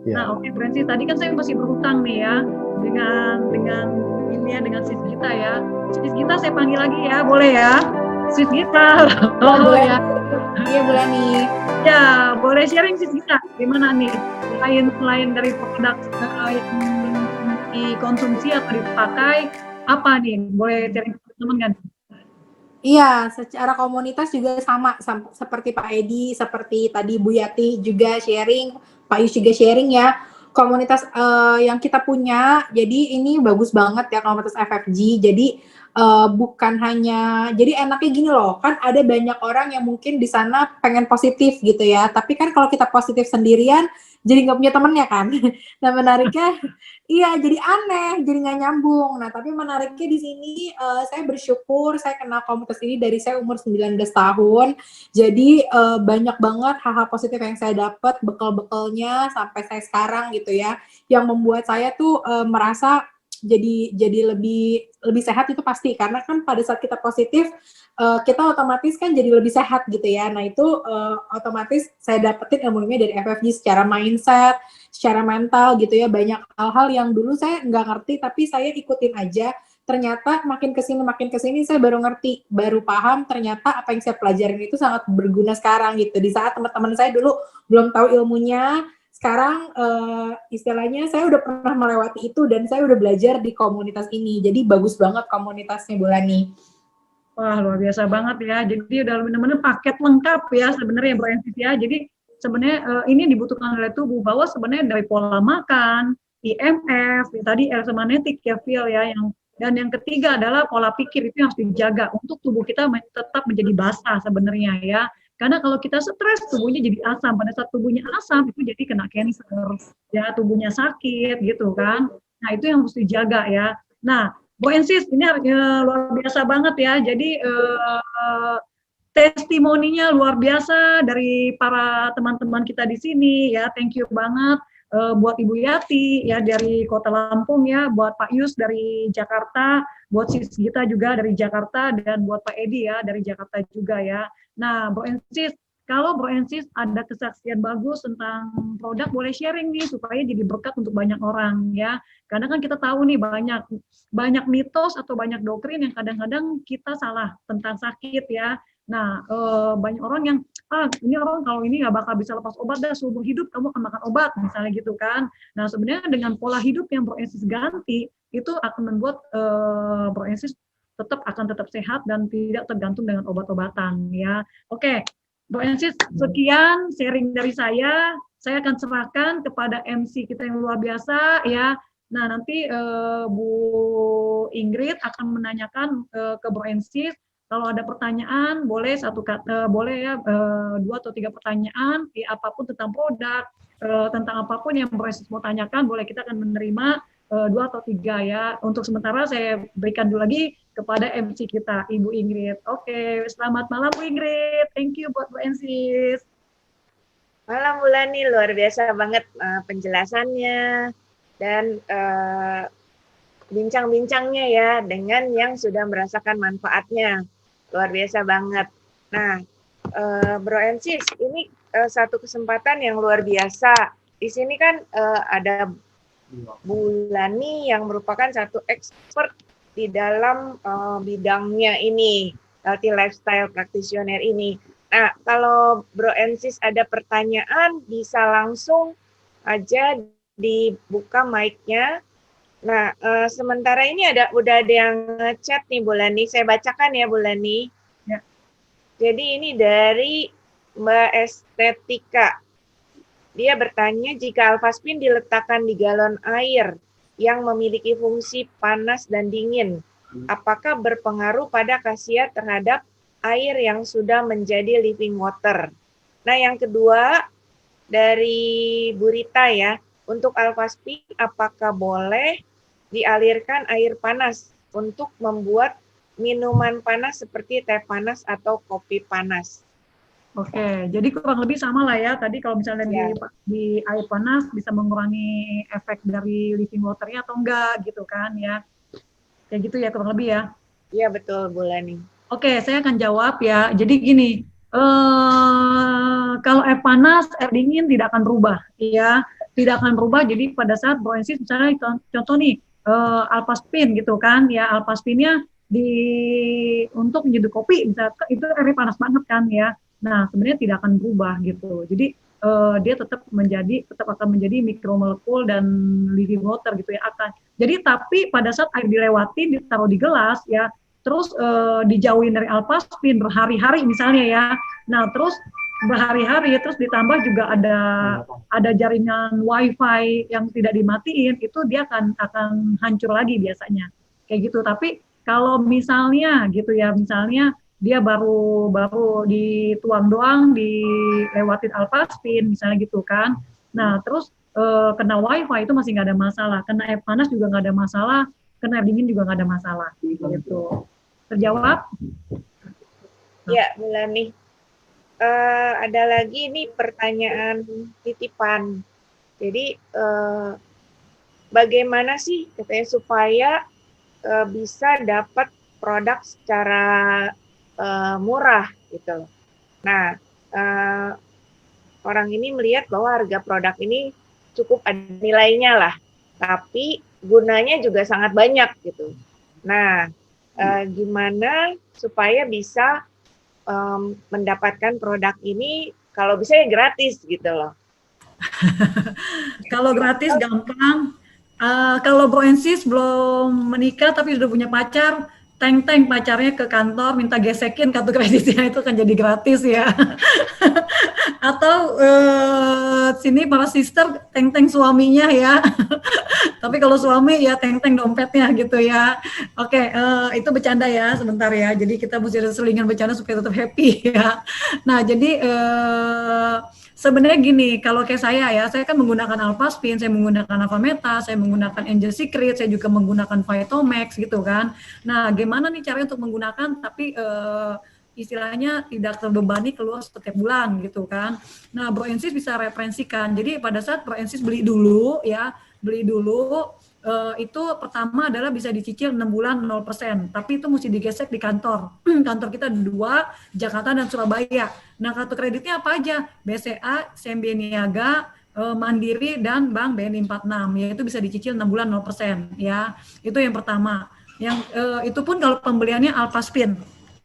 Ya. Nah, oke, Francis, tadi kan saya masih berhutang nih ya dengan ini ya, dengan Sis Gita ya. Sis Gita saya panggil lagi ya, boleh ya? Sis Gita, halo Bulan, ya. iya Bulani. Ya, boleh sharing Sis Gita, gimana nih? Selain dari produk yang dikonsumsi atau dipakai, apa nih? Boleh sharing ke teman kan? Iya, secara komunitas juga sama seperti Pak Edi, seperti tadi Bu Yati juga sharing, Pak Yus juga sharing ya. Komunitas yang kita punya, jadi ini bagus banget ya komunitas FFG. Jadi bukan hanya, jadi enaknya gini loh, kan ada banyak orang yang mungkin di sana pengen positif gitu ya. Tapi kan kalau kita positif sendirian, jadi nggak punya temennya kan. Nah menariknya, iya, jadi aneh, jadi nggak nyambung. Nah, tapi menariknya di sini saya bersyukur saya kenal komunitas ini dari saya umur 19 tahun. Jadi banyak banget hal-hal positif yang saya dapat, bekal-bekalnya sampai saya sekarang gitu ya. Yang membuat saya tuh merasa jadi lebih sehat itu pasti karena kan pada saat kita positif kita otomatis kan jadi lebih sehat gitu ya. Nah, itu otomatis saya dapetin ilmunya dari FFG secara mindset, secara mental gitu ya, banyak hal-hal yang dulu saya nggak ngerti tapi saya ikutin aja, ternyata makin kesini saya baru ngerti, baru paham ternyata apa yang saya pelajarin itu sangat berguna sekarang gitu, di saat teman-teman saya dulu belum tahu ilmunya, sekarang istilahnya saya udah pernah melewati itu dan saya udah belajar di komunitas ini, jadi bagus banget komunitasnya Bulani. Wah, luar biasa banget ya. Jadi udah benar-benar paket lengkap ya sebenarnya Bro Ensis ya. Jadi sebenarnya ini dibutuhkan oleh tubuh bahwa sebenarnya dari pola makan, IMF, ya, tadi elektromagnetik ya Phil ya dan yang ketiga adalah pola pikir itu yang harus dijaga untuk tubuh kita tetap menjadi basah sebenarnya ya. Karena kalau kita stres tubuhnya jadi asam. Pada saat tubuhnya asam itu jadi kena cancer, ya tubuhnya sakit gitu kan. Nah, itu yang harus dijaga ya. Nah, Bu Ensis, ini luar biasa banget ya. Jadi testimoninya luar biasa dari para teman-teman kita di sini ya. Thank you banget buat Ibu Yati ya dari Kota Lampung ya, buat Pak Yus dari Jakarta, buat Sis Gita juga dari Jakarta dan buat Pak Edi ya dari Jakarta juga ya. Nah, Bu Ensis, kalau Bro Ensis ada kesaksian bagus tentang produk, boleh sharing nih supaya jadi berkat untuk banyak orang ya. Karena kan kita tahu nih banyak mitos atau banyak doktrin yang kadang-kadang kita salah tentang sakit ya. Nah, banyak orang yang ini orang kalau ini nggak bakal bisa lepas obat dah, seumur hidup kamu akan makan obat misalnya gitu kan. Nah, sebenarnya dengan pola hidup yang Bro Ensis ganti itu akan membuat Bro Ensis akan tetap sehat dan tidak tergantung dengan obat-obatan ya. Oke, Bro Ensis, sekian sharing dari saya. Saya akan serahkan kepada MC kita yang luar biasa ya. Nah, nanti Bu Ingrid akan menanyakan ke Bro Ensis. Kalau ada pertanyaan, boleh boleh ya 2 atau 3 pertanyaan, apapun tentang produk, tentang apapun yang Bro Ensis mau tanyakan, boleh kita akan menerima 2 atau 3 ya. Untuk sementara saya berikan dulu lagi kepada MC kita, Ibu Ingrid. Oke, selamat malam Bu Ingrid. Thank you buat Bu Ensis. Malam Bulani, luar biasa banget penjelasannya dan bincang-bincangnya ya dengan yang sudah merasakan manfaatnya. Luar biasa banget. Nah, Bro Ensis, ini satu kesempatan yang luar biasa. Di sini kan ada Bulani yang merupakan satu expert di dalam bidangnya ini, healthy lifestyle practitioner ini. Nah, kalau Bro Ensis ada pertanyaan, bisa langsung aja dibuka mic-nya. Nah, sementara ini udah ada yang chat nih, Bulani. Saya bacakan ya, Bulani. Ya. Jadi ini dari Mbak Estetika. Dia bertanya, jika alfaspin diletakkan di galon air yang memiliki fungsi panas dan dingin, apakah berpengaruh pada khasiat terhadap air yang sudah menjadi living water? Nah, yang kedua dari Bu Rita ya, untuk alfaspin apakah boleh dialirkan air panas untuk membuat minuman panas seperti teh panas atau kopi panas? Oke, jadi kurang lebih sama lah ya. Tadi kalau misalnya di air panas bisa mengurangi efek dari living water-nya atau enggak gitu kan ya. Kayak gitu ya kurang lebih ya. Iya betul Bulani. Oke, saya akan jawab ya. Jadi gini, kalau air panas, air dingin tidak akan berubah ya. tidak akan berubah. Jadi pada saat Broensis misalnya contoh nih Alpaspin gitu kan, ya Alpaspinnya untuk menyeduh kopi bisa itu airnya panas banget kan ya. Nah sebenarnya tidak akan berubah gitu. Jadi dia tetap akan menjadi mikromolekul dan living water gitu ya akan. Jadi tapi pada saat air dilewati ditaruh di gelas ya, terus dijauhin dari alpaspin berhari-hari misalnya ya. Nah terus berhari-hari terus ditambah juga ada jaringan wifi yang tidak dimatiin, itu dia akan hancur lagi biasanya kayak gitu. Tapi kalau misalnya gitu ya, misalnya dia baru dituang doang, dilewatin alpaspin misalnya gitu kan, nah terus kena wifi itu masih nggak ada masalah, kena air panas juga nggak ada masalah, kena air dingin juga nggak ada masalah gitu. Terjawab? Ya, Melani. Ada lagi nih pertanyaan titipan. Jadi bagaimana sih katanya supaya bisa dapat produk secara murah gitu. Nah, orang ini melihat bahwa harga produk ini cukup ada nilainya lah, tapi gunanya juga sangat banyak gitu. Nah, gimana supaya bisa mendapatkan produk ini kalau bisa ya gratis gitu loh. Kalau gratis gampang. Kalau Broensis belum menikah tapi sudah punya pacar, teng-teng pacarnya ke kantor minta gesekin kartu kreditnya, itu kan jadi gratis ya. Atau sini para sister teng-teng suaminya ya. Tapi kalau suami ya teng-teng dompetnya gitu ya. Oke, itu bercanda ya sebentar ya. Jadi kita mesti ada selingan bercanda supaya tetap happy ya. Nah, jadi sebenarnya gini, kalau kayak saya kan menggunakan Alphaspin, saya menggunakan Avameta, saya menggunakan Angel Secret, saya juga menggunakan Vitomax gitu kan. Nah, gimana nih caranya untuk menggunakan tapi istilahnya tidak terbebani keluar setiap bulan gitu kan. Nah, Broensis bisa referensikan. Jadi pada saat Broensis beli dulu itu pertama adalah bisa dicicil 6 bulan 0%, tapi itu mesti digesek di kantor. Kantor kita 2, Jakarta dan Surabaya. Nah, kartu kreditnya apa aja? BCA, CMB Niaga, Mandiri dan Bank BNI 46, yaitu bisa dicicil 6 bulan 0% ya. Itu yang pertama. Yang itu pun kalau pembeliannya Alphaspin.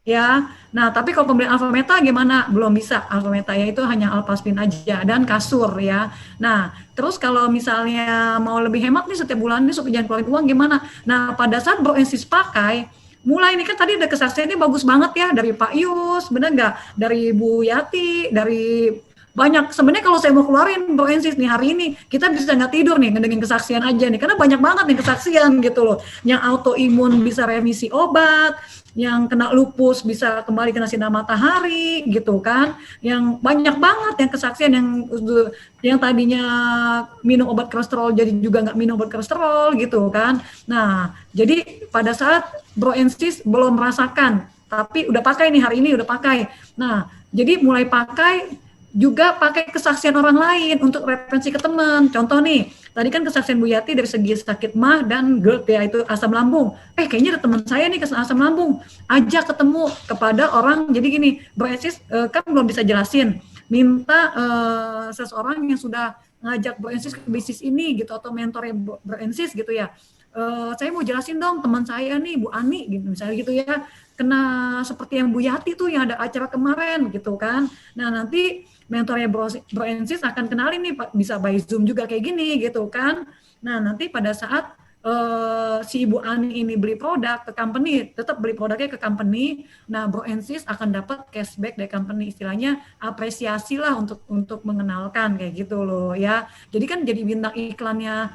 Ya, nah tapi kalau pembelian Avameta gimana? Belum bisa Avameta ya, itu hanya Alphaspin aja dan kasur ya. Nah, terus kalau misalnya mau lebih hemat nih setiap bulan ini supaya jangan keluarin uang gimana? Nah, pada saat Broensis pakai, mulai ini kan tadi ada kesaksiannya bagus banget ya dari Pak Yus, bener nggak? Dari Bu Yati, dari banyak. Sebenarnya kalau saya mau keluarin Broensis nih hari ini, kita bisa nggak tidur nih ngedengin kesaksian aja nih, karena banyak banget nih kesaksian gitu loh. Yang autoimun bisa remisi obat, yang kena lupus bisa kembali kena sinar matahari gitu kan, yang banyak banget yang kesaksian, yang tadinya minum obat kolesterol jadi juga nggak minum obat kolesterol gitu kan. Nah, jadi pada saat Broensis belum merasakan, tapi udah pakai nih hari ini udah pakai. Nah, jadi mulai pakai juga pakai kesaksian orang lain untuk referensi ke teman. Contoh nih, tadi kan kesaksian Bu Yati dari segi sakit mah dan GERD ya, itu asam lambung. Kayaknya ada teman saya nih asam lambung. Ajak ketemu kepada orang, jadi gini, Broensis kan belum bisa jelasin. Minta seseorang yang sudah ngajak Broensis ke bisnis ini gitu, atau mentornya Broensis gitu ya. Saya mau jelasin dong teman saya nih, Bu Ani gitu misalnya gitu ya, kena seperti yang Bu Yati tuh yang ada acara kemarin gitu kan. Nah, nanti mentornya Broensis akan kenalin nih, bisa by Zoom juga kayak gini gitu kan. Nah, nanti pada saat si Ibu Ani ini beli produk ke company, tetap beli produknya ke company, nah Broensis akan dapat cashback dari company, istilahnya apresiasi lah untuk mengenalkan kayak gitu loh ya. Jadi kan jadi bintang iklannya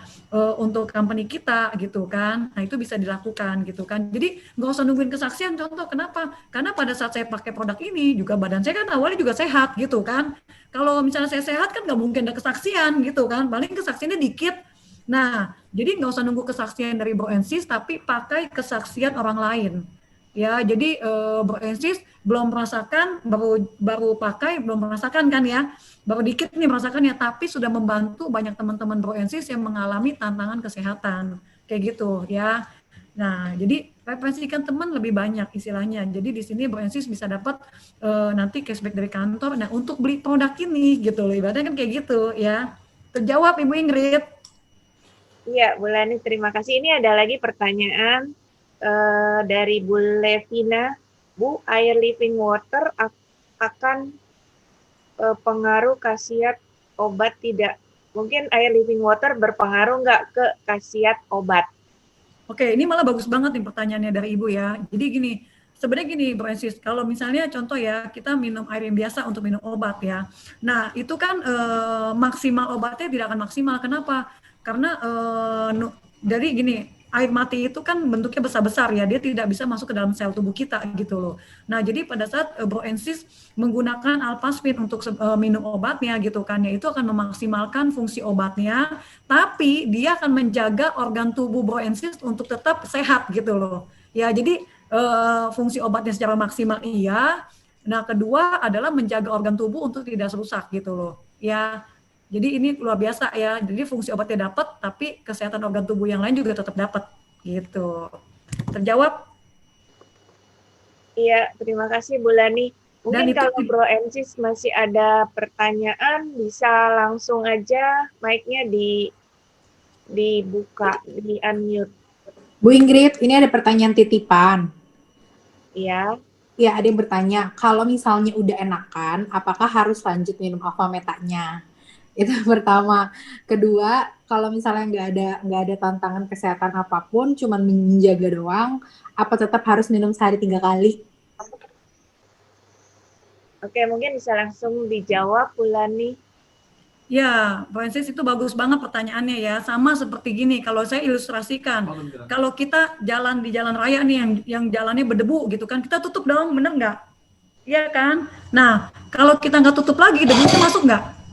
untuk company kita gitu kan. Nah, itu bisa dilakukan gitu kan. Jadi nggak usah nungguin kesaksian. Contoh kenapa? Karena pada saat saya pakai produk ini juga badan saya kan awalnya juga sehat gitu kan. Kalau misalnya saya sehat kan nggak mungkin ada kesaksian gitu kan. Paling kesaksiannya dikit. Nah, jadi nggak usah nunggu kesaksian dari Broensis, tapi pakai kesaksian orang lain. Ya, jadi Broensis belum merasakan, baru pakai, belum merasakan kan ya, baru dikit nih merasakannya, tapi sudah membantu banyak teman-teman Broensis yang mengalami tantangan kesehatan, kayak gitu ya. Nah, jadi referensikan teman lebih banyak istilahnya. Jadi di sini Broensis bisa dapat nanti cashback dari kantor. Nah, untuk beli produk ini gitu loh, ibaratnya kan kayak gitu ya. Terjawab Ibu Ingrid. Iya, Bu Lani, terima kasih. Ini ada lagi pertanyaan dari Bu Levina. Bu, air living water akan pengaruh khasiat obat tidak? Mungkin air living water berpengaruh nggak ke khasiat obat? Oke, ini malah bagus banget nih pertanyaannya dari Ibu ya. Jadi gini, sebenarnya gini Bro Ensis, kalau misalnya contoh ya, kita minum air yang biasa untuk minum obat ya. Nah, itu kan maksimal obatnya tidak akan maksimal. Kenapa? Karena dari gini, air mati itu kan bentuknya besar-besar ya, dia tidak bisa masuk ke dalam sel tubuh kita gitu loh. Nah, jadi pada saat Bro Ensis menggunakan alpaspin untuk minum obatnya gitu kan, ya itu akan memaksimalkan fungsi obatnya, tapi dia akan menjaga organ tubuh Bro Ensis untuk tetap sehat gitu loh. Ya, jadi fungsi obatnya secara maksimal iya. Nah, kedua adalah menjaga organ tubuh untuk tidak rusak gitu loh. Ya, jadi ini luar biasa ya. Jadi fungsi obatnya dapat, tapi kesehatan organ tubuh yang lain juga tetap dapat gitu. Terjawab? Iya, terima kasih Bu Lani. Mungkin kalau Bro Ensis masih ada pertanyaan, bisa langsung aja mic-nya dibuka, di unmute. Bu Ingrid, ini ada pertanyaan titipan. Iya. Ya, ada yang bertanya, kalau misalnya udah enakan, apakah harus lanjut minum Alfametanya? Itu pertama. Kedua, kalau misalnya nggak ada tantangan kesehatan apapun, cuman menjaga doang, apa tetap harus minum sehari 3 kali? Oke, mungkin bisa langsung dijawab, Bu Lani. Ya, Francis itu bagus banget pertanyaannya ya. Sama seperti gini, kalau saya ilustrasikan, kalau kita jalan di jalan raya nih yang jalannya berdebu gitu kan, kita tutup dong, bener nggak? Iya kan? Nah, kalau kita nggak tutup lagi, debunya masuk nggak?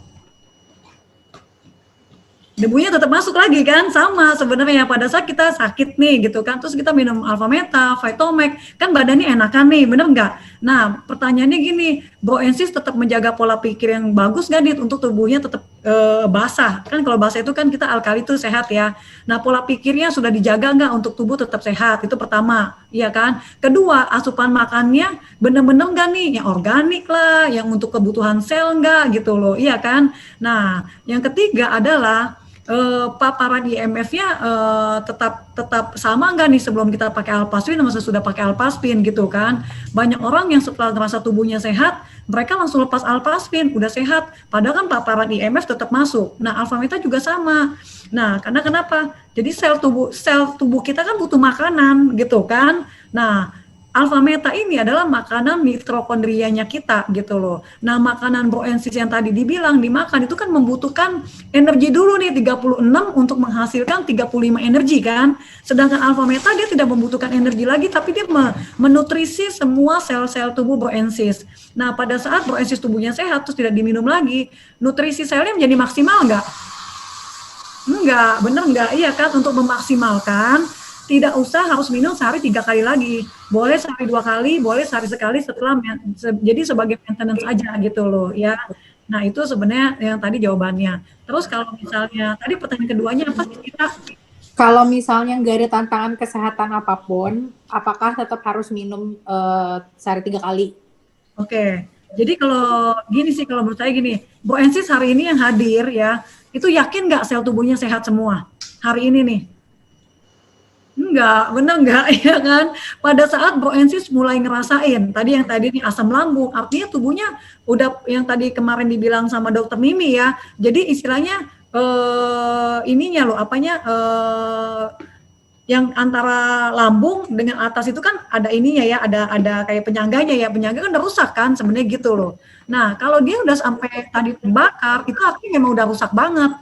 Debunya tetap masuk lagi kan, sama sebenarnya pada saat kita sakit nih gitu kan, terus kita minum Alfameta, Vitomek, kan badannya enakan nih, bener nggak? Nah pertanyaannya gini, Bro Ensis tetap menjaga pola pikir yang bagus nggak nih untuk tubuhnya tetap basah? Kan kalau basah itu kan kita alkali itu sehat ya. Nah pola pikirnya sudah dijaga nggak untuk tubuh tetap sehat? Itu pertama, iya kan? Kedua, asupan makannya bener-bener nggak nih, yang organik lah, yang untuk kebutuhan sel nggak gitu loh, iya kan? Nah yang ketiga adalah paparan IMF-nya tetap sama nggak nih sebelum kita pakai alpaspin sama sesudah pakai alpaspin gitu kan. Banyak orang yang setelah merasa tubuhnya sehat, mereka langsung lepas alpaspin, udah sehat. Padahal kan paparan IMF tetap masuk. Nah, Alfameta juga sama. Nah, karena kenapa? Jadi sel tubuh kita kan butuh makanan gitu kan. Nah, Alfameta ini adalah makanan mitokondrianya kita gitu loh. Nah, makanan Bro Ensis yang tadi dibilang dimakan itu kan membutuhkan energi dulu nih 36 untuk menghasilkan 35 energi kan. Sedangkan Alfameta dia tidak membutuhkan energi lagi tapi dia menutrisi semua sel-sel tubuh Bro Ensis. Nah, pada saat Bro Ensis tubuhnya sehat terus tidak diminum lagi, nutrisi selnya menjadi maksimal enggak? Enggak, bener enggak? Iya kan, untuk memaksimalkan tidak usah harus minum sehari 3 kali lagi. Boleh sehari 2 kali, boleh sehari sekali setelah jadi sebagai maintenance aja gitu loh ya. Nah itu sebenarnya yang tadi jawabannya. Terus kalau misalnya tadi pertanyaan keduanya apa sih kita? Kalau misalnya nggak ada tantangan kesehatan apapun, apakah tetap harus minum sehari 3 kali? Oke, jadi kalau gini sih, kalau menurut saya gini, Bu Ensis hari ini yang hadir ya, itu yakin nggak sel tubuhnya sehat semua hari ini nih? Enggak, bener enggak, ya kan? Pada saat Bro Ensis mulai ngerasain, tadi nih asam lambung, artinya tubuhnya udah yang tadi kemarin dibilang sama dokter Mimi ya, jadi istilahnya ininya loh, apanya, yang antara lambung dengan atas itu kan ada ininya ya, ada kayak penyangganya ya, penyangga kan udah rusak kan sebenarnya gitu loh. Nah, kalau dia udah sampai tadi terbakar, itu artinya memang udah rusak banget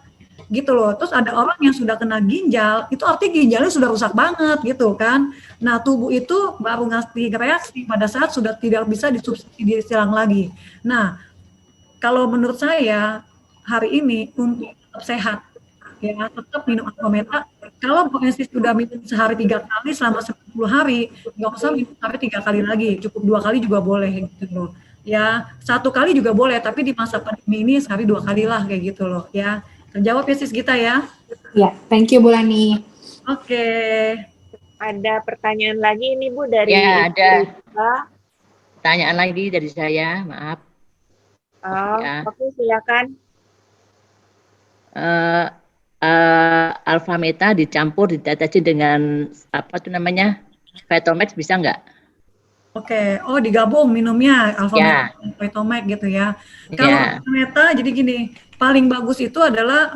gitu loh. Terus ada orang yang sudah kena ginjal, itu artinya ginjalnya sudah rusak banget gitu kan. Nah, tubuh itu baru ngasih reaksi pada saat sudah tidak bisa disubsidi silang lagi. Nah, kalau menurut saya hari ini untuk tetap sehat ya tetap minum Aquameta. Kalau Bu Ensis sudah minum sehari 3 kali selama 10 hari, nggak usah minum sampai 3 kali lagi, cukup 2 kali juga boleh gitu loh. Ya, 1 kali juga boleh, tapi di masa pandemi ini sehari 2 kali lah kayak gitu loh ya. Terjawab ya sis kita ya. Ya, thank you Bu Lani. Oke. Ada pertanyaan lagi ini Bu dari ya, ada pertanyaan lagi dari saya, maaf. Oh, ya. Oke, silakan. Alpha Meta dicampur ditetesin dengan apa tuh namanya Vitomax bisa nggak? Oke, oh digabung minumnya Alpha Ya, Meta, Vitomax gitu ya. Kalau ya, Alpha Meta, jadi gini, paling bagus itu adalah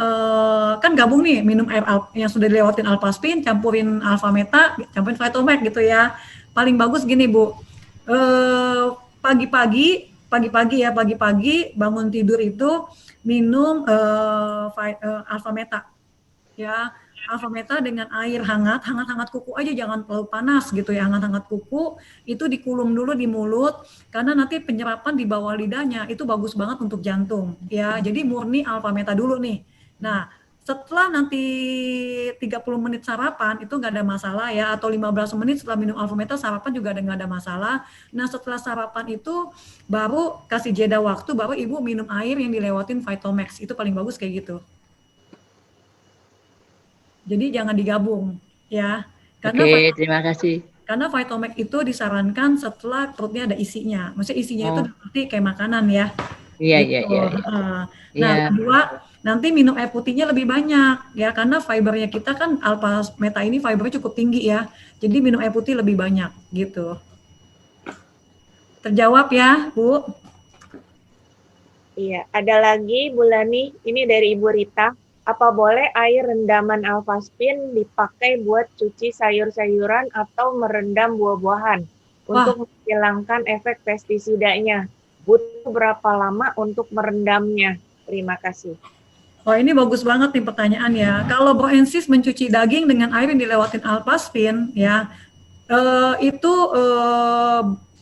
kan gabung nih minum air yang sudah dilewatin Alphaspin, campurin Alpha Meta, campurin Vitomax gitu ya. Paling bagus gini Bu, pagi-pagi bangun tidur itu minum Alpha Meta ya. Alpha Meta dengan air hangat kuku aja, jangan terlalu panas gitu ya, hangat-hangat kuku, itu dikulum dulu di mulut, karena nanti penyerapan di bawah lidahnya, itu bagus banget untuk jantung, ya, jadi murni Alpha Meta dulu nih. Nah, setelah nanti 30 menit sarapan, itu nggak ada masalah ya, atau 15 menit setelah minum Alpha Meta, sarapan juga nggak ada masalah. Nah, setelah sarapan itu, baru kasih jeda waktu, baru ibu minum air yang dilewatin Vitomax, itu paling bagus kayak gitu. Jadi jangan digabung ya. oke, terima kasih. Karena Vitomax itu disarankan setelah perutnya ada isinya. Maksudnya isinya itu Oh, seperti kayak makanan ya. iya, iya, Gitu. iya, iya. Nah, Iya, kedua, nanti minum air putihnya lebih banyak ya, karena fibernya kita kan Alpha Meta ini fibernya cukup tinggi ya. Jadi minum air putih lebih banyak gitu. Terjawab ya, Bu? Iya, ada lagi Bu Lani, ini dari Ibu Rita. Apa boleh air rendaman Alphaspin dipakai buat cuci sayur-sayuran atau merendam buah-buahan Wah, untuk menghilangkan efek pestisidanya? Butuh berapa lama untuk merendamnya? Terima kasih. wah ini bagus banget nih pertanyaan ya. Kalau Broensis mencuci daging dengan air yang dilewatin Alphaspin ya, itu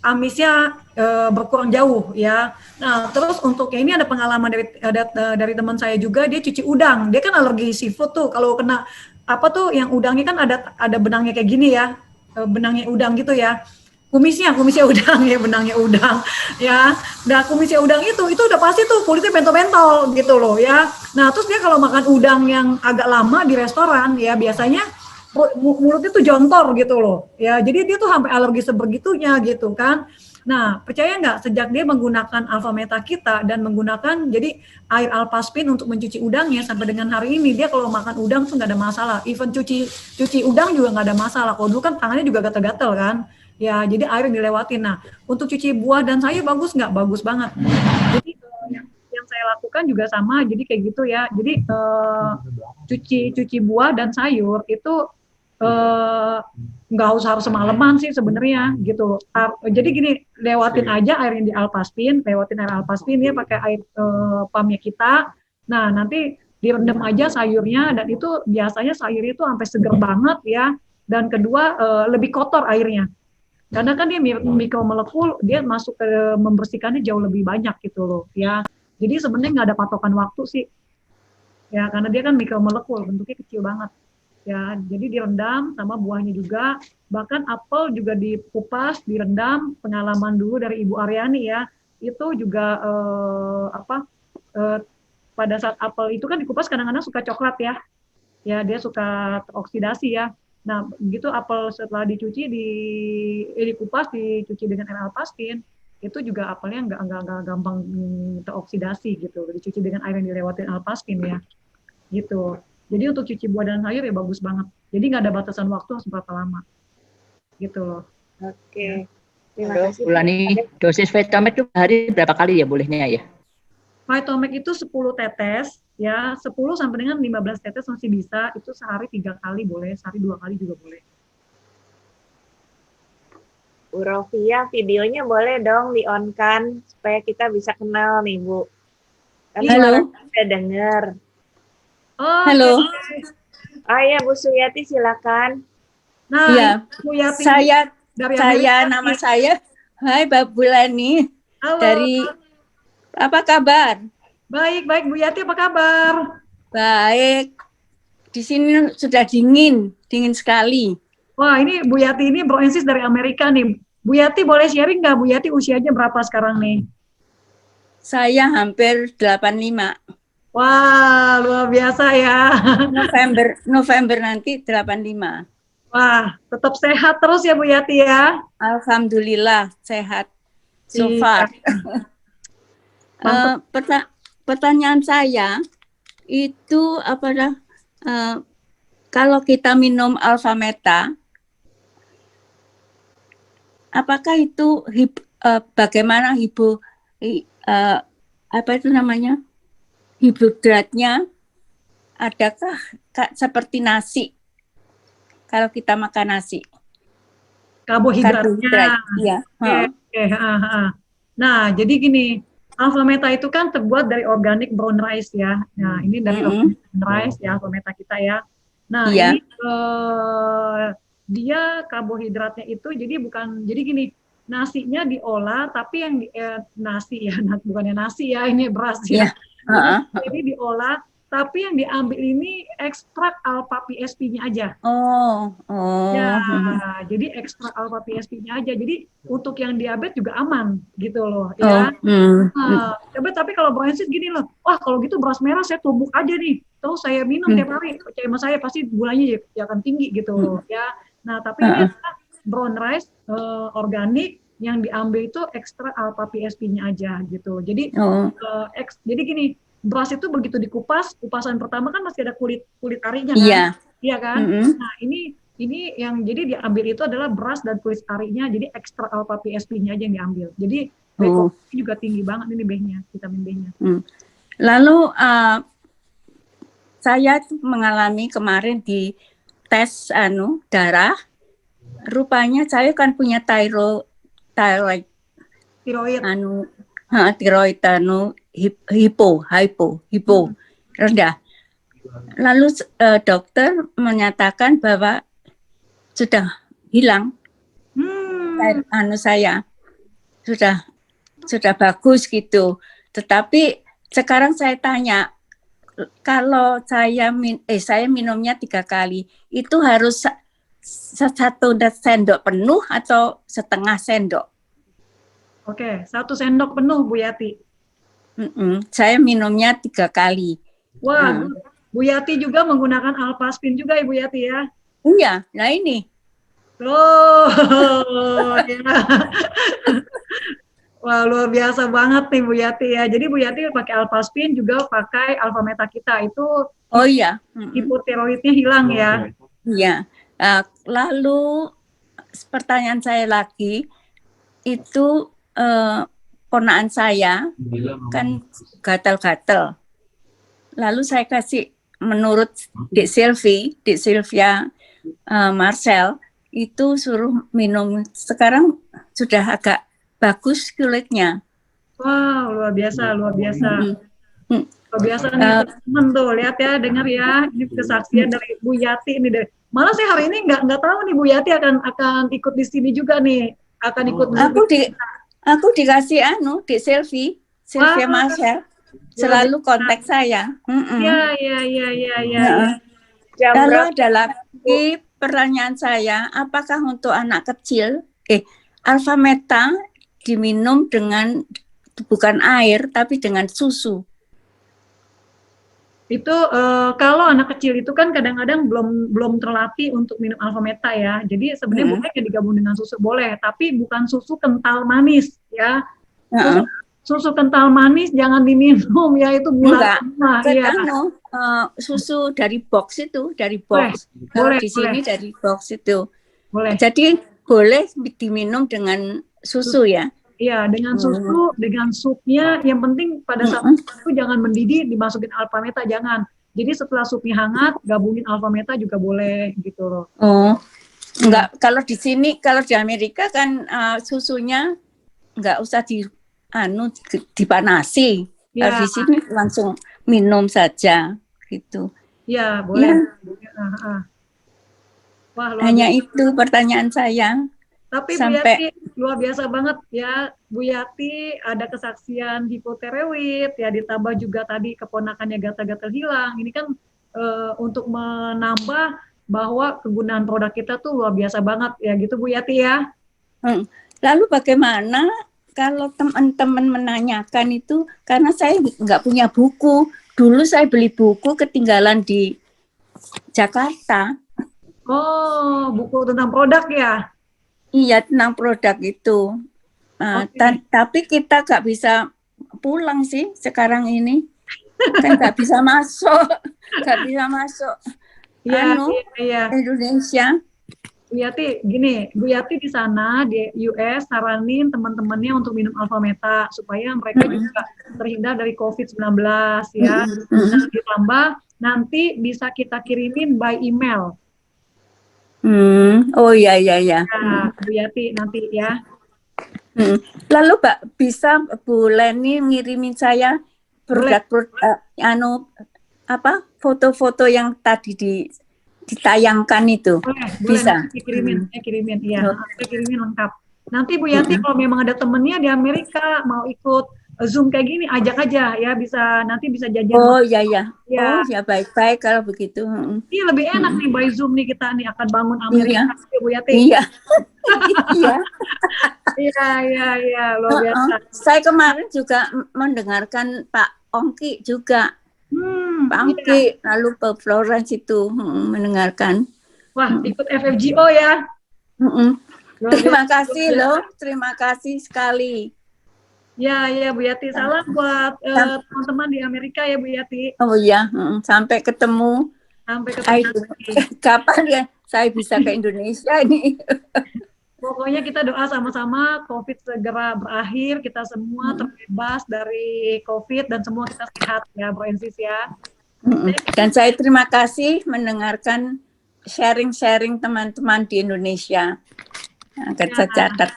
amisnya berkurang jauh ya. Nah, terus untuk ini ada pengalaman dari teman saya juga, dia cuci udang. Dia kan alergi seafood tuh. Kalau kena apa tuh yang udangnya kan ada benangnya kayak gini ya. Benangnya udang gitu ya. Kumisnya udang ya, benangnya udang ya. Nah, kumisnya udang itu udah pasti tuh kulitnya bentol-bentol gitu loh ya. Nah, terus dia kalau makan udang yang agak lama di restoran ya, biasanya mulutnya tuh jontor gitu loh ya, jadi dia tuh sampai alergi sebegitunya gitu kan. Nah, percaya nggak, sejak dia menggunakan Alpha Meta kita dan menggunakan jadi air Alphaspin untuk mencuci udangnya, sampai dengan hari ini dia kalau makan udang tuh nggak ada masalah, even cuci udang juga nggak ada masalah. Kalau dulu kan tangannya juga gatel-gatel kan ya, jadi air yang dilewatin. Nah, untuk cuci buah dan sayur bagus nggak? Bagus banget. Jadi yang saya lakukan juga sama, jadi kayak gitu ya. Jadi cuci buah dan sayur itu nggak harus semalaman sih sebenarnya gitu. Jadi gini, lewatin aja air yang di Alphaspin, lewatin air Alphaspin ya, pakai air pumpnya kita. Nah, nanti direndam aja sayurnya, dan itu biasanya sayurnya itu sampai seger banget ya. Dan kedua, lebih kotor airnya. Karena kan dia mikromolekul, dia masuk ke membersihkannya jauh lebih banyak gitu loh ya. Jadi sebenarnya nggak ada patokan waktu sih ya, karena dia kan mikromolekul, bentuknya kecil banget ya. Jadi direndam sama buahnya juga, bahkan apel juga dikupas, direndam. Pengalaman dulu dari Ibu Aryani ya, itu juga pada saat apel itu kan dikupas kadang-kadang suka coklat ya dia suka teroksidasi ya. Nah, begitu apel setelah dicuci dikupas, dicuci dengan air Alphaspin, itu juga apelnya nggak gampang teroksidasi gitu, dicuci dengan air yang dilewatin Alphaspin ya gitu. Jadi untuk cuci buah dan sayur ya bagus banget. Jadi nggak ada batasan waktu seberapa lama gitu loh. Oke, terima Halo, kasih. Bu Lani, dosis Vitomax itu hari berapa kali ya bolehnya ya? Vitomax itu 10 tetes ya, 10 sampai dengan 15 tetes masih bisa. Itu sehari 3 kali boleh, sehari 2 kali juga boleh. Bu Rofia, videonya boleh dong di-on-kan supaya kita bisa kenal nih, Bu. Kan Halo. Sudah dengar. Oh, Halo. okay. Ya, Bu Suyati silakan. Nah, Iya, Bu Yati dari nama saya. Hai, Mbak Bulani. Halo. Dari apa kabar? Baik, Bu Yati apa kabar? Baik. Di sini sudah dingin sekali. Wah, ini Bu Yati ini Broensis dari Amerika nih. Bu Yati boleh sharing nggak? Bu Yati usianya berapa sekarang nih? Saya hampir 85. Wah, luar biasa ya. November nanti 85. Wah, tetap sehat terus ya Bu Yati ya. Alhamdulillah sehat so Iya. far. Pertanyaan saya itu apa dah? Kalau kita minum alfa meta, apakah itu bagaimana apa itu namanya, hidratnya? Adakah seperti nasi? Kalau kita makan nasi, Karbohidratnya. ya. Oke. Nah, jadi gini, alpha meta itu kan terbuat dari organic brown rice ya. Nah, ini dari organic brown rice ya, alpha meta kita ya. Nah, Iya. ini dia karbohidratnya itu jadi gini, nasinya diolah tapi yang nasi ya, bukannya nasi ya, ini beras ya. Jadi diolah tapi yang diambil ini ekstrak alpha PSP-nya aja. Ya, jadi ekstrak alpha PSP-nya aja. Jadi untuk yang diabetes juga aman gitu loh, ya. Tapi kalau Broensis gini loh, wah kalau gitu beras merah saya tumbuk aja nih, terus saya minum tiap hari, percaya sama saya pasti gulanya ya akan tinggi gitu loh, ya. Nah tapi ini adalah brown rice organik yang diambil itu ekstrak alpha PSP-nya aja gitu. Jadi jadi gini. Beras itu begitu dikupas, kupasan pertama kan masih ada kulit arinya kan, iya kan? Nah ini yang jadi diambil itu adalah beras dan kulit arinya, jadi ekstra alpha PSP-nya aja yang diambil. Jadi rekomendasi juga tinggi banget ini B-nya, vitamin B-nya. Lalu saya mengalami kemarin di tes darah, rupanya saya kan punya tiroid hipo rendah. Lalu dokter menyatakan bahwa sudah hilang saya sudah bagus gitu. Tetapi sekarang saya tanya, kalau saya minumnya 3 kali, itu harus 1 sendok penuh atau setengah sendok? Oke, 1 sendok penuh Bu Yati. Saya minumnya 3 kali. Wah, Bu Yati juga menggunakan Alphaspin juga Ibu Yati ya? Iya, nah ini. Ya. Wah, luar biasa banget nih Bu Yati ya. Jadi Bu Yati pakai Alphaspin juga pakai Alpha Meta kita itu. Hipotiroidnya hilang ya. Iya. Lalu pertanyaan saya lagi, itu ponaan saya kan gatal-gatal. Lalu saya kasih, menurut Dik Sylvia Marcel, itu suruh minum. Sekarang sudah agak bagus kulitnya. Wow, luar biasa. Luar biasa nih teman tuh, lihat ya, dengar ya, ini kesaksian dari Bu Yati ini. Malah saya hari ini nggak tahu nih Bu Yati akan ikut di sini juga nih, akan ikut. Aku dikasih Dik Sylvia Marcel, selalu kontak saya. Iya. Lalu ada lagi pertanyaan saya, apakah untuk anak kecil, Alpha Meta diminum dengan bukan air tapi dengan susu? Itu kalau anak kecil itu kan kadang-kadang belum terlatih untuk minum Alpha Meta ya. Jadi sebenarnya boleh digabung dengan susu boleh, tapi bukan susu kental manis ya. Susu kental manis jangan diminum ya, itu gula. Susu dari box itu, Kalau di sini dari box itu. Boleh. Jadi boleh diminum dengan susu ya. Iya, dengan susu, dengan supnya, yang penting pada saat itu jangan mendidih, dimasukin Alpha Meta, jangan. Jadi setelah supnya hangat, gabungin Alpha Meta juga boleh, gitu loh. Enggak, kalau di sini, kalau di Amerika kan susunya enggak usah dipanasi. Kalau di sini langsung minum saja, gitu. Iya, boleh. Wah, hanya itu pertanyaan saya. Tapi Bu Yati luar biasa banget ya, Bu Yati ada kesaksian hipotiroid ya, ditambah juga tadi keponakannya gatal-gatal hilang. Ini kan untuk menambah bahwa kegunaan produk kita tuh luar biasa banget ya, gitu Bu Yati ya. Lalu bagaimana kalau teman-teman menanyakan itu, karena saya nggak punya buku. Dulu saya beli buku ketinggalan di Jakarta. Oh, buku tentang produk ya? Iya, tentang produk itu. Tapi kita nggak bisa pulang sih sekarang ini. kan nggak bisa masuk, Iya, anu iya. Indonesia. Bu Yati, gini, Bu Yati di sana di US saranin teman-temannya untuk minum Alfameta supaya mereka juga terhindar dari COVID-19 ya. Nah, ditambah nanti bisa kita kirimin by email. Oh ya. Ya, Bu Yati nanti ya. Lalu Mbak bisa Bu Leni ngirimin saya produk-produk apa foto-foto yang tadi ditayangkan itu. Boleh, Bisa. nanti saya kirimin, iya, saya kirimin lengkap. Nanti Bu Yati kalau memang ada temennya di Amerika mau ikut Zoom kayak gini, ajak aja ya, nanti bisa jajan. Oh ya. Ya. Oh ya baik kalau begitu. Ini lebih enak nih by Zoom nih kita nih akan bangun Amerika ya, Bu Yati. Iya. Iya, luar biasa. Saya kemarin juga mendengarkan Pak Ongki juga. Pak Ongki lalu ke Florence itu mendengarkan. Wah, ikut FFGO ya. Terima kasih loh, terima kasih sekali. Ya, Bu Yati. Salam buat teman-teman di Amerika ya, Bu Yati. Oh iya, sampai ketemu. Kapan ya saya bisa ke Indonesia ini? Pokoknya kita doa sama-sama COVID segera berakhir, kita semua terbebas dari COVID dan semua kita sehat ya, Bro Ensis ya. Dan saya terima kasih mendengarkan sharing-sharing teman-teman di Indonesia. Akan saya catat.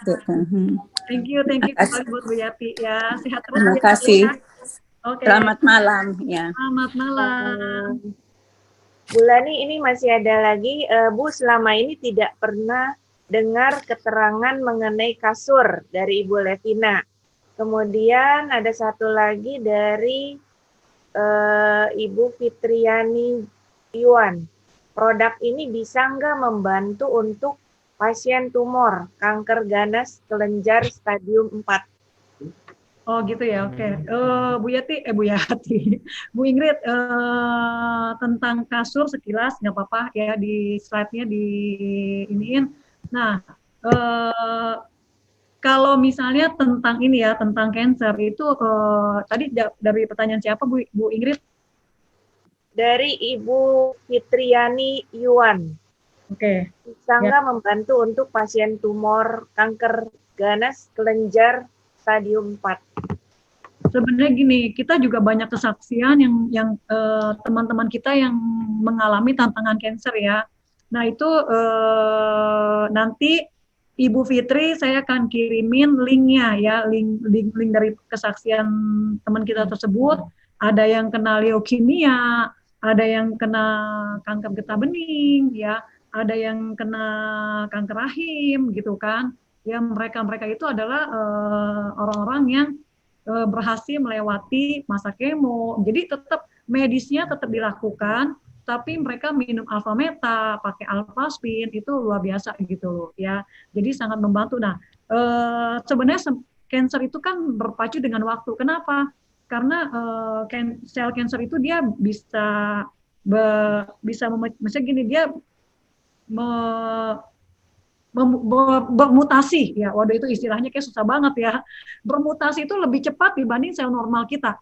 Thank you kembali buat Bu Yati ya. Sehat terus. Terima kasih. Ya. Okay. Selamat malam ya. Selamat malam. Bu Lani, ini masih ada lagi, Bu selama ini tidak pernah dengar keterangan mengenai kasur dari Ibu Levina. Kemudian ada satu lagi dari Ibu Fitriani Yuan. Produk ini bisa nggak membantu untuk pasien tumor kanker ganas kelenjar stadium 4? Oh gitu ya, oke. Bu Yati, Bu Ingrid, tentang kasur sekilas nggak apa-apa ya, di slide-nya di iniin. Nah, kalau misalnya tentang ini ya, tentang cancer itu tadi dari pertanyaan siapa Bu Ingrid? Dari Ibu Fitriani Yuan. Oke. Bisa nggak membantu untuk pasien tumor kanker ganas kelenjar stadium 4? Sebenarnya gini, kita juga banyak kesaksian yang teman-teman kita yang mengalami tantangan cancer ya. Nah itu nanti Ibu Fitri saya akan kirimin linknya ya, link dari kesaksian teman kita tersebut. Ada yang kena leukemia, ada yang kena kanker getah bening, ya, ada yang kena kanker rahim, gitu kan. Ya mereka itu adalah orang-orang yang berhasil melewati masa kemo. Jadi tetap medisnya tetap dilakukan, tapi mereka minum Alfameta, pakai Alfaspin, itu luar biasa gitu loh ya. Jadi sangat membantu. Nah, sebenarnya cancer itu kan berpacu dengan waktu. Kenapa? Karena sel cancer itu dia bisa misalnya gini, dia bermutasi ya. Waduh, itu istilahnya kayak susah banget ya. Bermutasi itu lebih cepat dibanding sel normal kita.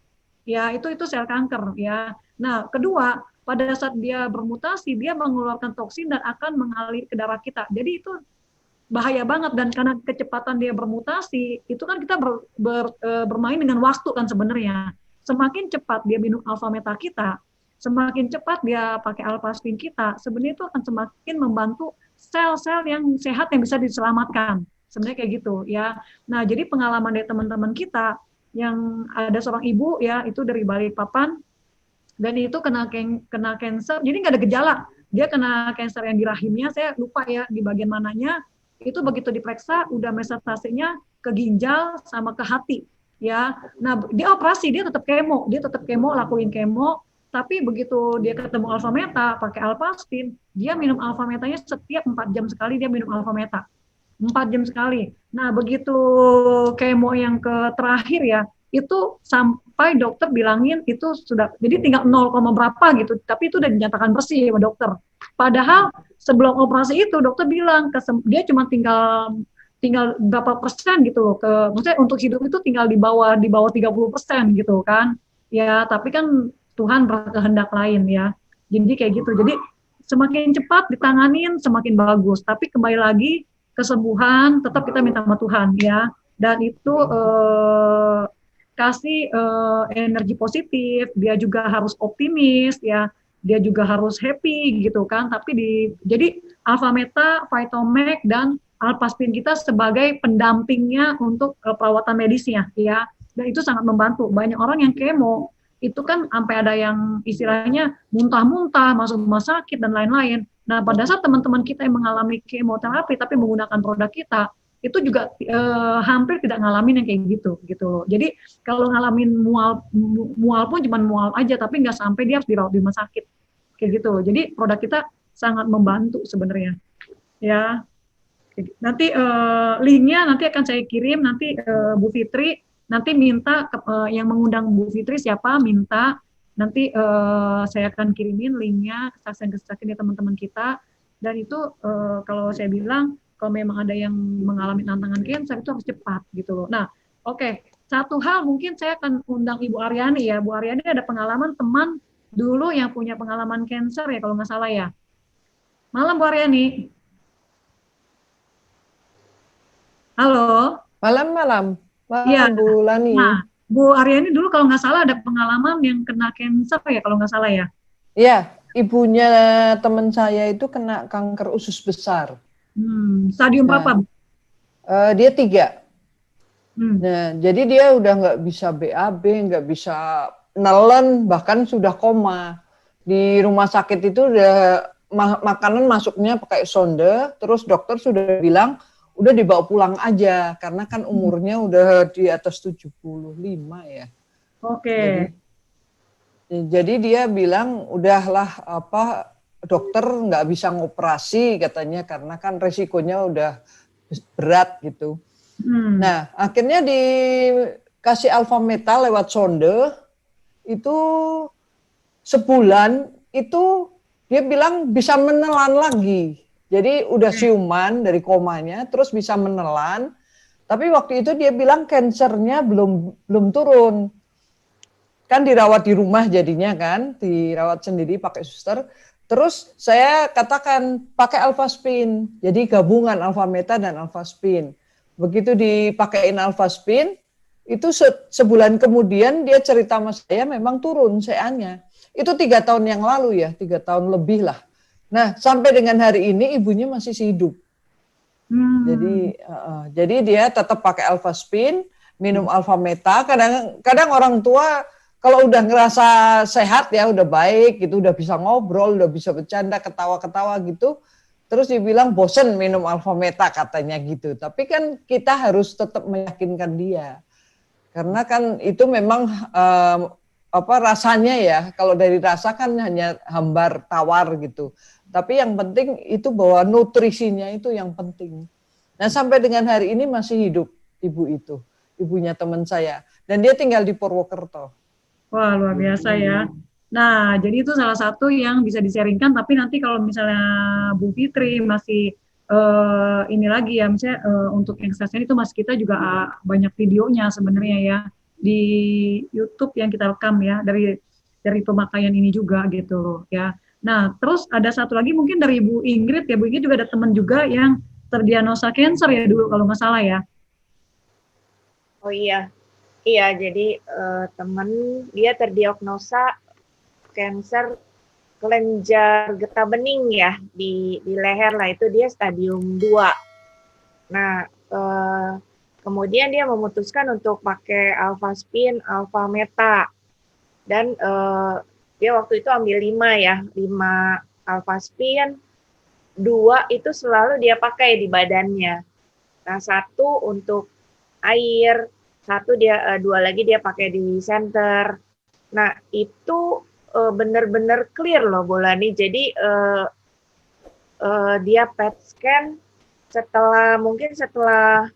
Ya, itu sel kanker ya. Nah, kedua, pada saat dia bermutasi, dia mengeluarkan toksin dan akan mengalir ke darah kita. Jadi itu bahaya banget, dan karena kecepatan dia bermutasi, itu kan kita bermain dengan waktu kan sebenarnya. Semakin cepat dia minum Alfameta kita, semakin cepat dia pakai Alfaspin kita, sebenarnya itu akan semakin membantu sel-sel yang sehat yang bisa diselamatkan. Sebenarnya kayak gitu ya. Nah, jadi pengalaman dari teman-teman kita yang ada seorang ibu ya, itu dari Balikpapan, dan itu kena cancer, jadi nggak ada gejala. Dia kena cancer yang di rahimnya, saya lupa ya di bagian mananya. Itu begitu diperiksa, udah metastasenya ke ginjal sama ke hati. Ya, nah dia operasi, dia tetap kemo, lakuin kemo. Tapi begitu dia ketemu Alfameta, pakai Alfaspin, dia minum Alfametanya setiap 4 jam sekali, dia minum Alfameta. 4 jam sekali. Nah, begitu kemo yang terakhir ya, itu sampai dokter bilangin itu sudah, jadi tinggal 0, berapa gitu, tapi itu udah dinyatakan bersih sama dokter. Padahal sebelum operasi itu dokter bilang dia cuma tinggal berapa persen gitu loh, maksudnya untuk hidup itu tinggal di bawah 30% gitu kan. ya, tapi kan Tuhan berkehendak lain ya. Jadi kayak gitu. Jadi semakin cepat ditanganin semakin bagus. Tapi kembali lagi kesembuhan tetap kita minta sama Tuhan ya. Dan itu kasih energi positif. Dia juga harus optimis ya. Dia juga harus happy gitu kan. Jadi Alpha Meta, Phytomag dan Alphaspin kita sebagai pendampingnya untuk perawatan medisnya ya. Dan itu sangat membantu. Banyak orang yang kemo itu kan sampai ada yang istilahnya muntah-muntah, masuk rumah sakit dan lain-lain. Nah, pada saat teman-teman kita yang mengalami kemoterapi tapi menggunakan produk kita, itu juga hampir tidak ngalamin yang kayak gitu. Jadi kalau ngalamin mual pun cuma mual aja, tapi nggak sampai dia harus dirawat di rumah sakit kayak gitu. Jadi produk kita sangat membantu sebenarnya. Ya, nanti linknya nanti akan saya kirim nanti Bu Fitri. Nanti minta yang mengundang Bu Fitri siapa, minta nanti saya akan kirimin linknya kesaksian-kesaksian teman-teman kita. Dan itu kalau saya bilang kalau memang ada yang mengalami tantangan cancer itu harus cepat gitu loh. Nah, oke. Satu hal mungkin saya akan undang Ibu Aryani ya. Bu Aryani ada pengalaman teman dulu yang punya pengalaman cancer ya kalau nggak salah ya. Malam Bu Aryani. Halo. Malam. Iya. Bu Lani. Nah, Bu Aryani dulu kalau nggak salah ada pengalaman yang kena cancer ya kalau nggak salah ya? Iya, ibunya teman saya itu kena kanker usus besar. Stadium berapa? Dia 3. Hmm. Nah, jadi dia udah nggak bisa BAB, nggak bisa nelen, bahkan sudah koma. Di rumah sakit itu udah makanan masuknya pakai sonde, terus dokter sudah bilang udah dibawa pulang aja karena kan umurnya udah di atas 75 ya. Oke. Jadi dia bilang udahlah dokter nggak bisa ngoperasi katanya karena kan resikonya udah berat gitu. Nah, akhirnya dikasih Alpha Meta lewat sonde, itu sebulan itu dia bilang bisa menelan lagi. Jadi udah siuman dari komanya, terus bisa menelan. Tapi waktu itu dia bilang kansernya belum turun. Kan dirawat di rumah jadinya kan, dirawat sendiri pakai suster. Terus saya katakan pakai Alphaspin, jadi gabungan Alpha Meta dan Alphaspin. Begitu dipakein Alphaspin, itu sebulan kemudian dia cerita sama saya memang turun CA-nya. Itu 3 tahun yang lalu ya, 3 tahun lebih lah. Nah sampai dengan hari ini ibunya masih hidup. Jadi dia tetap pakai Alphaspin, minum Alpha Meta. Kadang orang tua kalau udah ngerasa sehat ya, udah baik gitu, udah bisa ngobrol, udah bisa bercanda, ketawa-ketawa gitu. Terus dibilang bosen minum Alpha Meta katanya gitu. Tapi kan kita harus tetap meyakinkan dia. Karena kan itu memang rasanya ya, kalau dari rasa kan hanya hambar tawar gitu. Tapi yang penting itu bahwa nutrisinya itu yang penting. Nah sampai dengan hari ini masih hidup ibu itu, ibunya teman saya. Dan dia tinggal di Purwokerto. Wah, luar biasa ya. Nah, jadi itu salah satu yang bisa di-sharingkan, tapi nanti kalau misalnya Bu Fitri masih ini lagi ya, misalnya untuk yang kesaksian itu masih kita juga banyak videonya sebenarnya ya, di YouTube yang kita rekam ya, dari pemakaian ini juga gitu loh ya. Nah, terus ada satu lagi mungkin dari Bu Ingrid ya, Bu Ingrid juga ada teman juga yang terdiagnosa cancer ya dulu kalau nggak salah ya. Oh iya. Iya, jadi teman dia terdiagnosa kanker kelenjar getah bening ya di leher lah, itu dia stadium 2. Nah, kemudian dia memutuskan untuk pakai Alphaspin, Alpha Meta. Dan dia waktu itu ambil 5 Alphaspin, 2 itu selalu dia pakai di badannya. Nah, 1 untuk air, 2 lagi dia pakai di center. Nah, itu benar-benar clear loh Bolani. Jadi dia PET scan setelah 1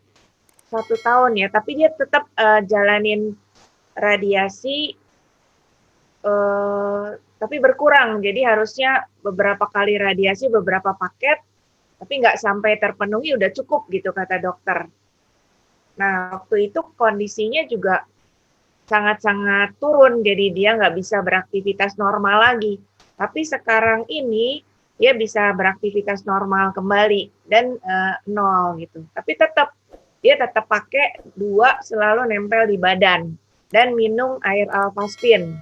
tahun ya, tapi dia tetap jalanin radiasi, tapi berkurang. Jadi harusnya beberapa kali radiasi, beberapa paket, tapi nggak sampai terpenuhi, udah cukup gitu kata dokter. Nah, waktu itu kondisinya juga sangat-sangat turun, jadi dia nggak bisa beraktivitas normal lagi. Tapi sekarang ini dia bisa beraktivitas normal kembali dan nol gitu. Tapi dia tetap pakai 2 selalu nempel di badan dan minum air alfaspin.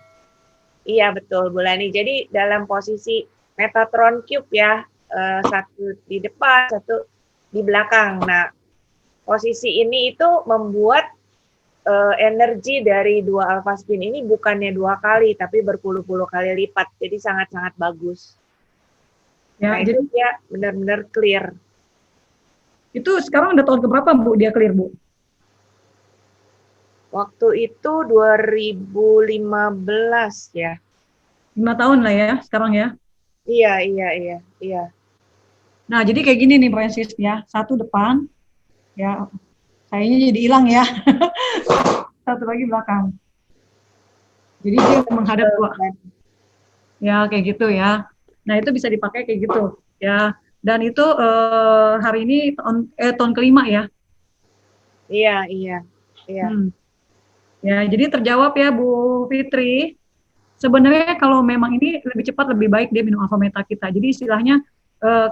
Iya betul Bu Lani. Jadi dalam posisi Metatron Cube ya, satu di depan, satu di belakang. Nah, posisi ini itu membuat energi dari 2 alfaspin ini bukannya 2 kali, tapi berpuluh-puluh kali lipat. Jadi sangat-sangat bagus. Ya, Nah, jadi itu dia benar-benar clear. itu sekarang udah tahun keberapa Bu dia clear Bu? Waktu itu 2015 ya. 5 tahun lah ya sekarang ya. Iya. Nah, jadi kayak gini nih Francis ya, satu depan, ya, kayaknya jadi hilang ya. Satu lagi belakang. Jadi dia menghadap gua. Ya, kayak gitu ya. Nah, itu bisa dipakai kayak gitu ya. Dan itu hari ini tahun kelima ya. Iya. Ya, jadi terjawab ya Bu Fitri. Sebenarnya kalau memang ini lebih cepat lebih baik dia minum Alfameta kita. Jadi istilahnya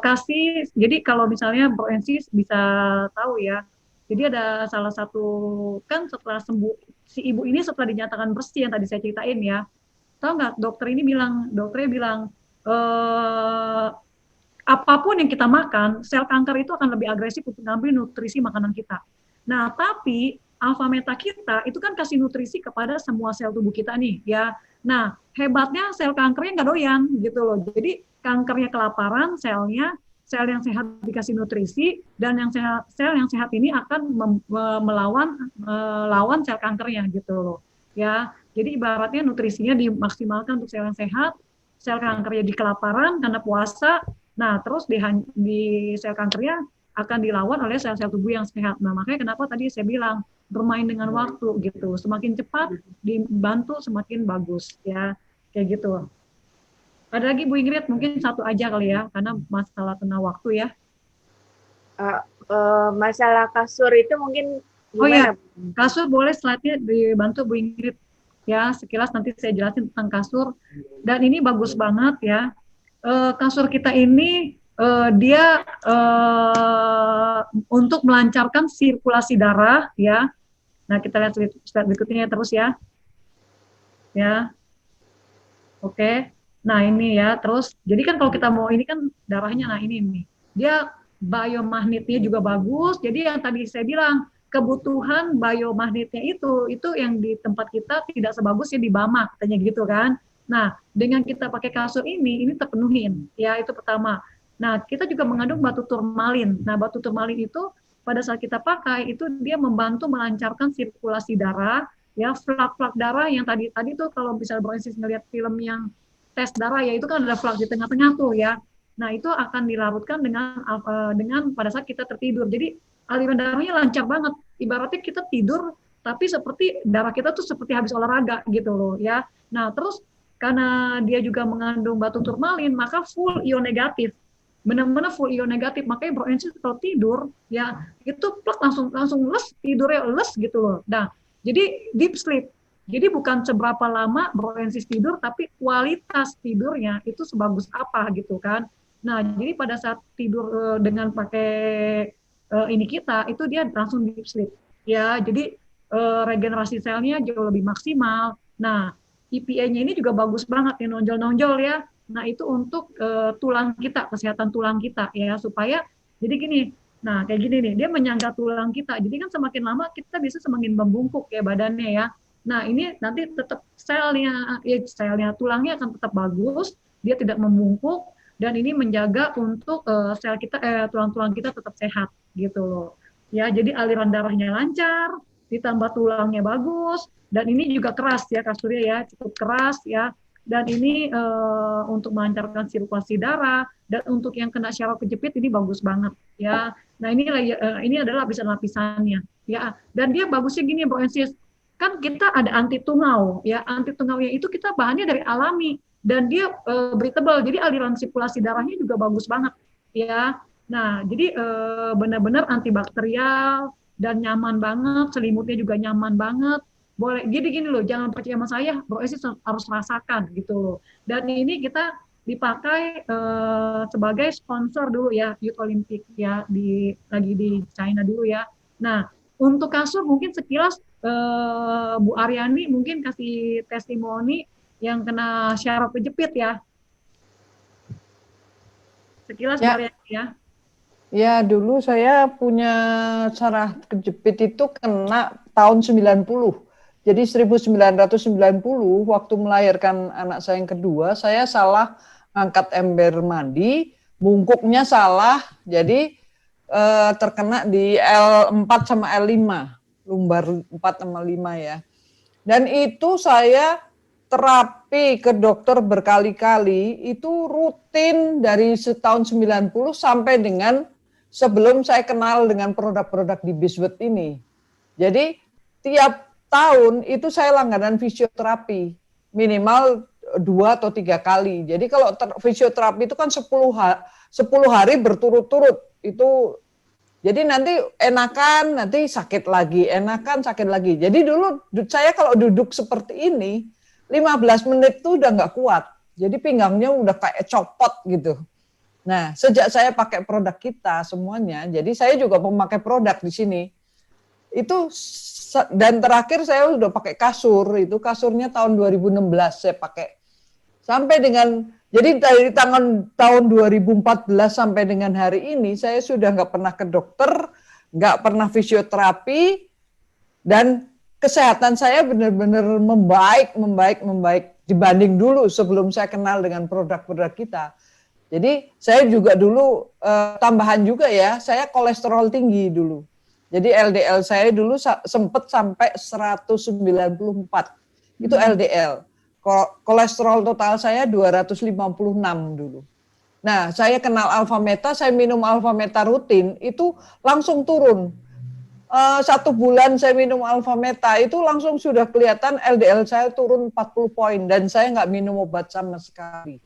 kasih. Jadi kalau misalnya Bro Ensis bisa tahu ya. Jadi ada salah satu kan setelah sembuh si ibu ini setelah dinyatakan bersih yang tadi saya ceritain ya. Tahu nggak dokternya bilang apapun yang kita makan, sel kanker itu akan lebih agresif untuk ngambil nutrisi makanan kita. Nah, tapi Alfameta kita itu kan kasih nutrisi kepada semua sel tubuh kita nih, ya. Nah, hebatnya sel kankernya nggak doyan gitu loh. Jadi kankernya kelaparan, sel yang sehat dikasih nutrisi dan sel yang sehat ini akan melawan sel kankernya gitu loh. Ya, jadi ibaratnya nutrisinya dimaksimalkan untuk sel yang sehat, sel kankernya di kelaparan karena puasa. Nah, terus di sel kankernya akan dilawan oleh sel-sel tubuh yang sehat. Nah, makanya kenapa tadi saya bilang bermain dengan waktu gitu. Semakin cepat dibantu semakin bagus ya. Kayak gitu. Ada lagi Bu Ingrid, mungkin satu aja kali ya, karena masalah tengah waktu ya. Masalah kasur itu mungkin gimana? Oh ya, kasur boleh slide-nya dibantu Bu Ingrid. Ya, sekilas nanti saya jelasin tentang kasur. Dan ini bagus banget ya. Kasur kita ini dia untuk melancarkan sirkulasi darah ya. Nah, kita lihat slide berikutnya terus ya. Ya. Oke. Nah, ini ya, terus jadi kan kalau kita mau ini kan darahnya nah ini nih. Dia biomagnetnya juga bagus. Jadi yang tadi saya bilang kebutuhan biomagnetnya itu yang di tempat kita tidak sebagus ya di Bama katanya gitu kan. Nah, dengan kita pakai kasur ini terpenuhin. Ya, itu pertama. Nah, kita juga mengandung batu turmalin. Nah, batu turmalin itu pada saat kita pakai itu dia membantu melancarkan sirkulasi darah, ya flak-flak darah yang tadi tuh kalau misalnya Bro Ensis ngelihat film yang tes darah ya itu kan ada flak di tengah-tengah tuh ya. Nah, itu akan dilarutkan dengan pada saat kita tertidur. Jadi aliran darahnya lancar banget. Ibaratnya kita tidur tapi seperti darah kita tuh seperti habis olahraga gitu loh ya. Nah, terus karena dia juga mengandung batu turmalin, maka full ion negatif. Benar-benar full ion negatif. Makanya Bro Ensis kalau tidur, ya itu plek langsung les, tidurnya les gitu loh. Nah, jadi deep sleep. Jadi bukan seberapa lama Bro Ensis tidur, tapi kualitas tidurnya itu sebagus apa gitu kan. Nah, jadi pada saat tidur dengan pakai ini kita, itu dia langsung deep sleep. Ya, jadi regenerasi selnya jauh lebih maksimal. Nah, EPA-nya ini juga bagus banget ya, nonjol-nonjol ya. Nah, itu untuk tulang kita, kesehatan tulang kita ya, supaya jadi gini. Nah, kayak gini nih, dia menyangga tulang kita. Jadi kan semakin lama kita bisa semakin membungkuk ya badannya ya. Nah, ini nanti tetap selnya tulangnya akan tetap bagus, dia tidak membungkuk dan ini menjaga untuk sel kita tulang-tulang kita tetap sehat gitu loh. Ya, jadi aliran darahnya lancar, ditambah tulangnya bagus, dan ini juga keras ya kasurnya ya, cukup keras ya. Dan ini untuk melancarkan sirkulasi darah dan untuk yang kena syaraf kejepit ini bagus banget ya. Nah, ini adalah lapisan-lapisannya ya. Dan dia bagusnya gini Bro Ensis. Kan kita ada anti tungau ya. Anti tungaunya itu kita bahannya dari alami dan dia breathable. Jadi aliran sirkulasi darahnya juga bagus banget ya. Nah, jadi benar-benar antibakterial dan nyaman banget, selimutnya juga nyaman banget. boleh gini loh, jangan percaya sama saya, Bro Esi harus rasakan gitu loh. Dan ini kita dipakai sebagai sponsor dulu ya Youth Olympic ya, lagi di China dulu ya. Nah, untuk kasur mungkin sekilas Bu Aryani mungkin kasih testimoni yang kena syaraf kejepit ya. Sekilas Bu Aryani ya. Ya, dulu saya punya syaraf kejepit itu kena tahun 90. Jadi 1990 waktu melahirkan anak saya yang kedua, saya salah angkat ember mandi, bungkuknya salah, jadi terkena di L4 sama L5, lumbar 4 sama 5 ya. Dan itu saya terapi ke dokter berkali-kali, itu rutin dari tahun 90 sampai dengan sebelum saya kenal dengan produk-produk di Biswet ini. Jadi tiap tahun itu saya langganan fisioterapi, minimal 2 atau 3 kali. Jadi kalau fisioterapi itu kan 10 hari berturut-turut, itu jadi nanti enakan, nanti sakit lagi, enakan, sakit lagi. Jadi dulu saya kalau duduk seperti ini, 15 menit tuh udah nggak kuat. Jadi pinggangnya udah kayak copot gitu. Nah, sejak saya pakai produk kita semuanya, jadi saya juga memakai produk di sini. Itu dan terakhir saya udah pakai kasur, itu kasurnya tahun 2016 saya pakai. Sampai dengan, jadi dari tahun 2014 sampai dengan hari ini, saya sudah nggak pernah ke dokter, nggak pernah fisioterapi, dan kesehatan saya benar-benar membaik dibanding dulu sebelum saya kenal dengan produk-produk kita. Jadi saya juga dulu tambahan juga ya, saya kolesterol tinggi dulu. Jadi LDL saya dulu sempat sampai 194. Itu LDL. Kolesterol total saya 256 dulu. Nah, saya kenal Alfameta, saya minum Alfameta rutin, itu langsung turun. 1 bulan saya minum Alfameta, itu langsung sudah kelihatan LDL saya turun 40 poin, dan saya nggak minum obat sama sekali.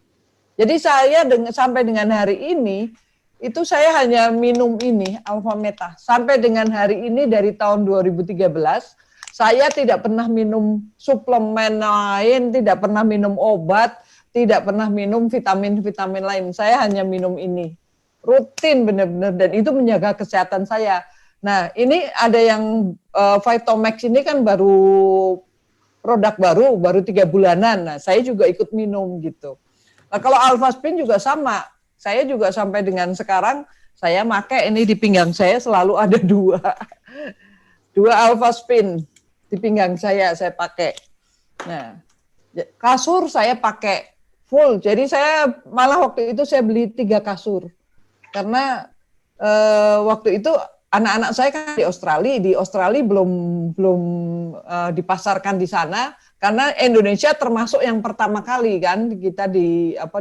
Jadi saya sampai dengan hari ini, itu saya hanya minum ini, Alfameta. Sampai dengan hari ini dari tahun 2013, saya tidak pernah minum suplemen lain, tidak pernah minum obat, tidak pernah minum vitamin-vitamin lain. Saya hanya minum ini. Rutin benar-benar, dan itu menjaga kesehatan saya. Nah, ini ada yang Vitomax ini kan produk baru 3 bulanan. Nah, saya juga ikut minum gitu. Nah, kalau Alphaspin juga sama. Saya juga sampai dengan sekarang, saya pakai ini di pinggang saya selalu ada 2 Alphaspin di pinggang saya pakai. Nah, kasur saya pakai full. Jadi saya malah waktu itu saya beli 3 kasur. Karena waktu itu anak-anak saya kan di Australia belum dipasarkan di sana. Karena Indonesia termasuk yang pertama kali kan kita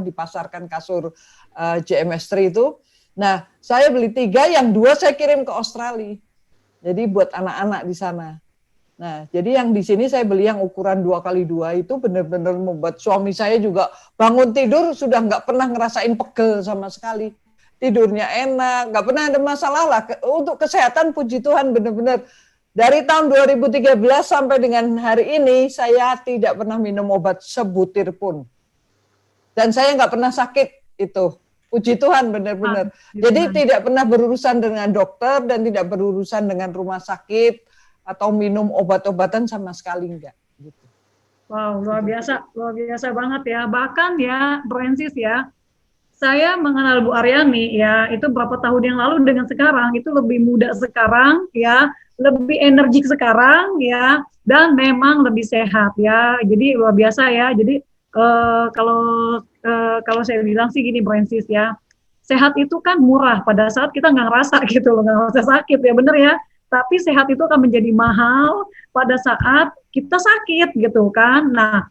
dipasarkan kasur JMS3 itu. Nah, saya beli 3, yang 2 saya kirim ke Australia. Jadi buat anak-anak di sana. Nah, jadi yang di sini saya beli yang ukuran 2x2 itu benar-benar membuat suami saya juga bangun tidur sudah nggak pernah ngerasain pegel sama sekali. Tidurnya enak, nggak pernah ada masalah lah. Untuk kesehatan puji Tuhan benar-benar. Dari tahun 2013 sampai dengan hari ini, saya tidak pernah minum obat sebutir pun. Dan saya nggak pernah sakit itu. Puji Tuhan benar-benar. Jadi tidak pernah berurusan dengan dokter dan tidak berurusan dengan rumah sakit atau minum obat-obatan sama sekali enggak. Gitu. Wow, luar biasa banget ya. Bahkan ya, Francis ya, saya mengenal Bu Aryani ya, itu berapa tahun yang lalu dengan sekarang, itu lebih muda sekarang ya, lebih energik sekarang ya, dan memang lebih sehat ya. Jadi luar biasa ya. Jadi kalau saya bilang sih gini, Francis ya, sehat itu kan murah pada saat kita nggak ngerasa gitu loh, nggak ngerasa sakit ya, bener ya. Tapi sehat itu akan menjadi mahal pada saat kita sakit gitu kan. Nah,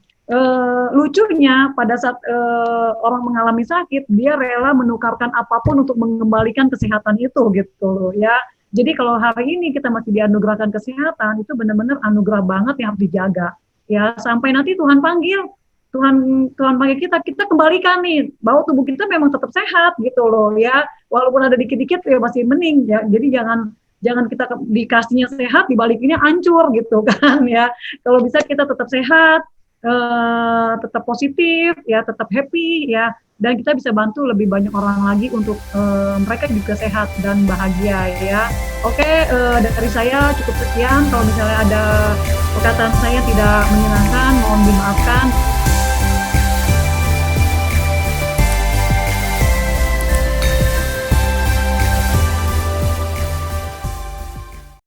lucunya pada saat orang mengalami sakit, dia rela menukarkan apapun untuk mengembalikan kesehatan itu gitu loh ya. Jadi kalau hari ini kita masih dianugerahkan kesehatan, itu benar-benar anugerah banget yang harus dijaga. Ya, sampai nanti Tuhan panggil kita kembalikan nih, bahwa tubuh kita memang tetap sehat gitu loh ya. Walaupun ada dikit-dikit ya masih mending ya. Jadi jangan kita dikasihnya sehat, dibalikinnya hancur gitu kan ya. Kalau bisa kita tetap sehat, tetap positif, ya tetap happy ya, dan kita bisa bantu lebih banyak orang lagi untuk mereka juga sehat dan bahagia ya. Oke, dari saya cukup sekian. Kalau misalnya ada perkataan saya tidak menyenangkan, mohon dimaafkan.